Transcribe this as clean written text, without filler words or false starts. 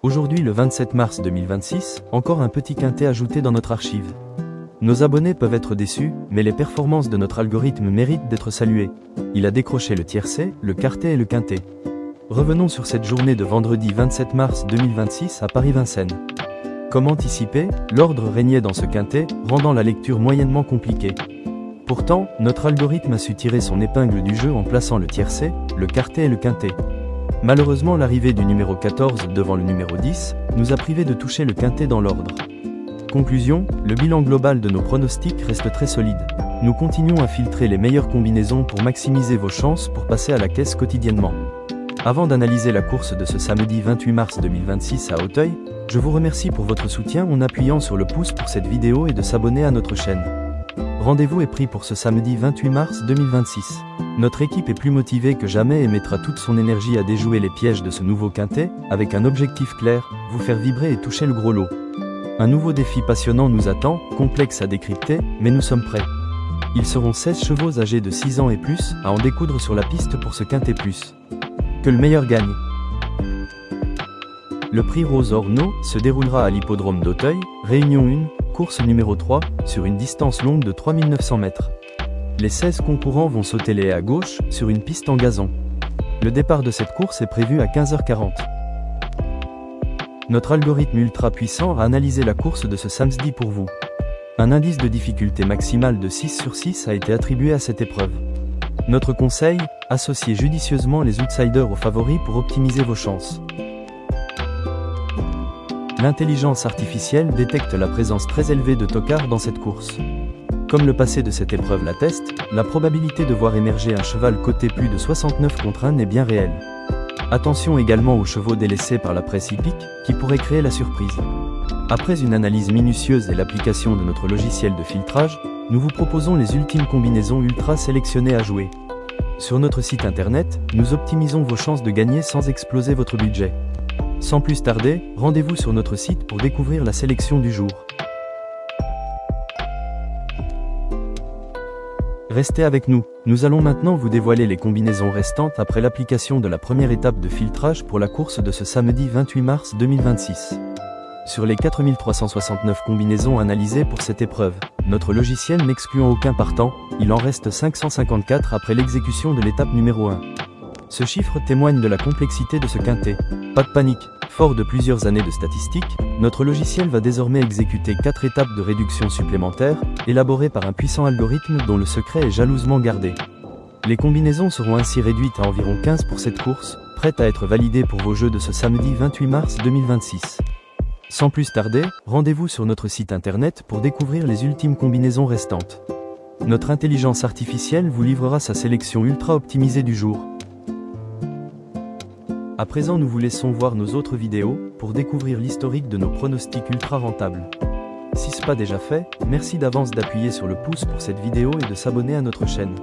Aujourd'hui le 27 mars 2026, encore un petit quintet ajouté dans notre archive. Nos abonnés peuvent être déçus, mais les performances de notre algorithme méritent d'être saluées. Il a décroché le tiercé, le quartet et le quintet. Revenons sur cette journée de vendredi 27 mars 2026 à Paris-Vincennes. Comme anticipé, l'ordre régnait dans ce quintet, rendant la lecture moyennement compliquée. Pourtant, notre algorithme a su tirer son épingle du jeu en plaçant le tiercé, le quartet et le quintet. Malheureusement, l'arrivée du numéro 14 devant le numéro 10 nous a privés de toucher le quintet dans l'ordre. Conclusion, le bilan global de nos pronostics reste très solide. Nous continuons à filtrer les meilleures combinaisons pour maximiser vos chances pour passer à la caisse quotidiennement. Avant d'analyser la course de ce samedi 28 mars 2026 à Auteuil, je vous remercie pour votre soutien en appuyant sur le pouce pour cette vidéo et de s'abonner à notre chaîne. Rendez-vous est pris pour ce samedi 28 mars 2026. Notre équipe est plus motivée que jamais et mettra toute son énergie à déjouer les pièges de ce nouveau quintet, avec un objectif clair, vous faire vibrer et toucher le gros lot. Un nouveau défi passionnant nous attend, complexe à décrypter, mais nous sommes prêts. Ils seront 16 chevaux âgés de 6 ans et plus, à en découdre sur la piste pour ce quintet plus. Que le meilleur gagne. Le prix Rose Orno se déroulera à l'hippodrome d'Auteuil, Réunion 1, course numéro 3, sur une distance longue de 3900 mètres. Les 16 concurrents vont sauter les haies à gauche, sur une piste en gazon. Le départ de cette course est prévu à 15h40. Notre algorithme ultra puissant a analysé la course de ce samedi pour vous. Un indice de difficulté maximale de 6 sur 6 a été attribué à cette épreuve. Notre conseil, associez judicieusement les outsiders aux favoris pour optimiser vos chances. L'intelligence artificielle détecte la présence très élevée de tocards dans cette course. Comme le passé de cette épreuve l'atteste, la probabilité de voir émerger un cheval coté plus de 69 contre 1 est bien réelle. Attention également aux chevaux délaissés par la presse hippique, qui pourraient créer la surprise. Après une analyse minutieuse et l'application de notre logiciel de filtrage, nous vous proposons les ultimes combinaisons ultra sélectionnées à jouer. Sur notre site internet, nous optimisons vos chances de gagner sans exploser votre budget. Sans plus tarder, rendez-vous sur notre site pour découvrir la sélection du jour. Restez avec nous, nous allons maintenant vous dévoiler les combinaisons restantes après l'application de la première étape de filtrage pour la course de ce samedi 28 mars 2026. Sur les 4369 combinaisons analysées pour cette épreuve, notre logiciel n'excluant aucun partant, il en reste 554 après l'exécution de l'étape numéro 1. Ce chiffre témoigne de la complexité de ce quintet. Pas de panique, fort de plusieurs années de statistiques, notre logiciel va désormais exécuter 4 étapes de réduction supplémentaires, élaborées par un puissant algorithme dont le secret est jalousement gardé. Les combinaisons seront ainsi réduites à environ 15 pour cette course, prête à être validée pour vos jeux de ce samedi 28 mars 2026. Sans plus tarder, rendez-vous sur notre site internet pour découvrir les ultimes combinaisons restantes. Notre intelligence artificielle vous livrera sa sélection ultra optimisée du jour. À présent, nous vous laissons voir nos autres vidéos pour découvrir l'historique de nos pronostics ultra rentables. Si ce n'est pas déjà fait, merci d'avance d'appuyer sur le pouce pour cette vidéo et de s'abonner à notre chaîne.